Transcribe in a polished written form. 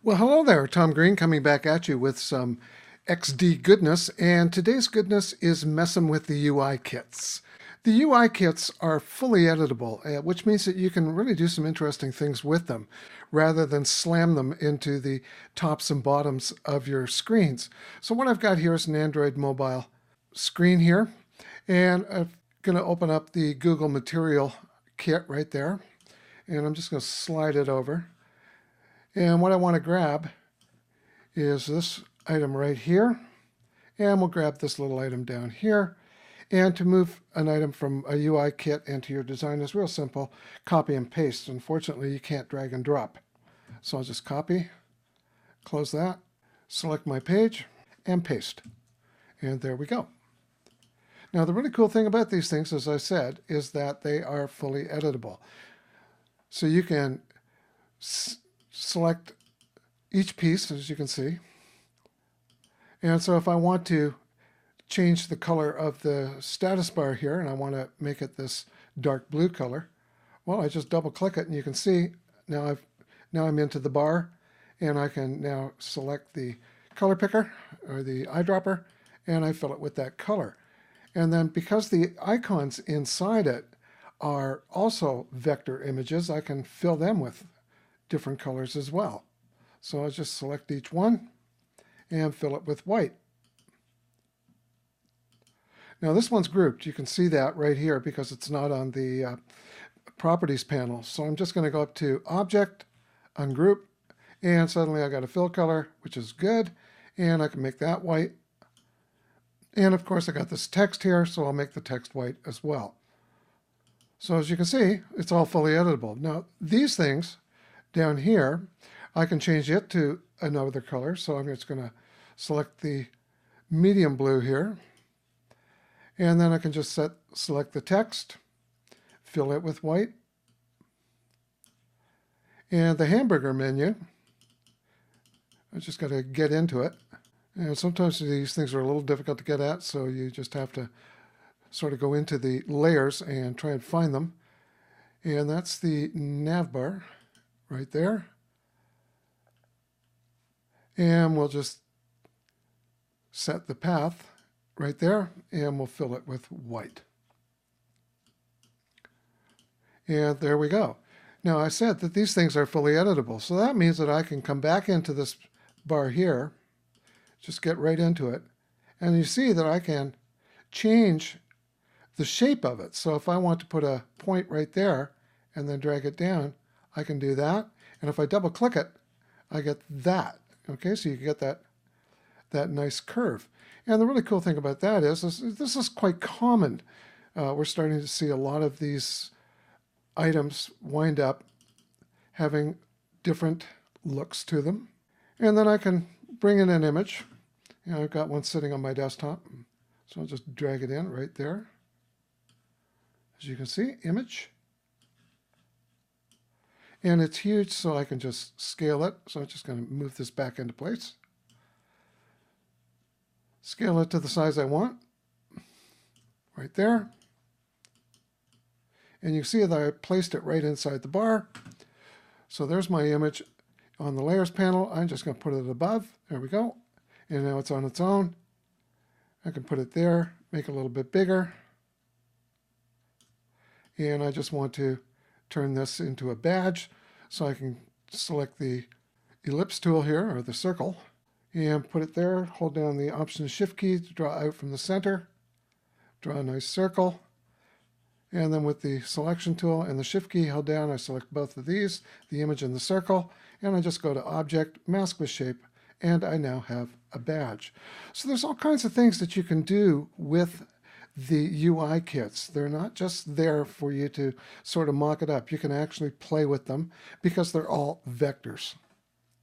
Well, hello there. Tom Green coming back at you with some XD goodness, and today's goodness is messing with the UI kits. The UI kits are fully editable, which means that you can really do some interesting things with them rather than slam them into the tops and bottoms of your screens. So what I've got here is an Android mobile screen here, and I'm going to open up the Google Material Kit right there, and I'm just going to slide it over. And what I want to grab is this item right here, and we'll grab this little item down here. And to move an item from a UI kit into your design is real simple. Copy and paste. Unfortunately, you can't drag and drop. So I'll just copy, close that, select my page, and paste. And there we go. Now, the really cool thing about these things, as I said, is that they are fully editable. So you can select each piece, as you can see. And so if I want to change the color of the status bar here, and I want to make it this dark blue color, well, I just double click it and you can see now I'm into the bar, and I can now select the color picker or the eyedropper, and I fill it with that color. And then because the icons inside it are also vector images, I can fill them with different colors as well. So I'll just select each one and fill it with white. Now this one's grouped. You can see that right here because it's not on the properties panel. So I'm just going to go up to Object, Ungroup, and suddenly I got a fill color, which is good, and I can make that white. And of course I got this text here, so I'll make the text white as well. So as you can see, it's all fully editable. Now these things down here, I can change it to another color. So I'm just going to select the medium blue here. And then I can just select the text, fill it with white. And the hamburger menu, I just got to get into it. And sometimes these things are a little difficult to get at, so you just have to sort of go into the layers and try and find them. And that's the nav bar right there. And we'll just set the path right there, and we'll fill it with white. And there we go. Now I said that these things are fully editable, so that means that I can come back into this bar here, just get right into it, and you see that I can change the shape of it. So if I want to put a point right there and then drag it down, I can do that. And if I double click it, I get that. Okay, so you get that nice curve. And the really cool thing about that is this is quite common. We're starting to see a lot of these items wind up having different looks to them. And then I can bring in an image. You know, I've got one sitting on my desktop, so I'll just drag it in right there. As you can see, image. And it's huge, so I can just scale it. So I'm just going to move this back into place. Scale it to the size I want, right there. And you see that I placed it right inside the bar. So there's my image on the layers panel. I'm just going to put it above. There we go. And now it's on its own. I can put it there, make it a little bit bigger. And I just want to turn this into a badge, so I can select the ellipse tool here, or the circle, and put it there. Hold down the Option Shift key to draw out from the center. Draw a nice circle. And then with the selection tool and the Shift key held down, I select both of these, the image and the circle, and I just go to Object, Mask with Shape, and I now have a badge. So there's all kinds of things that you can do with the UI kits. They're not just there for you to sort of mock it up. You can actually play with them because they're all vectors.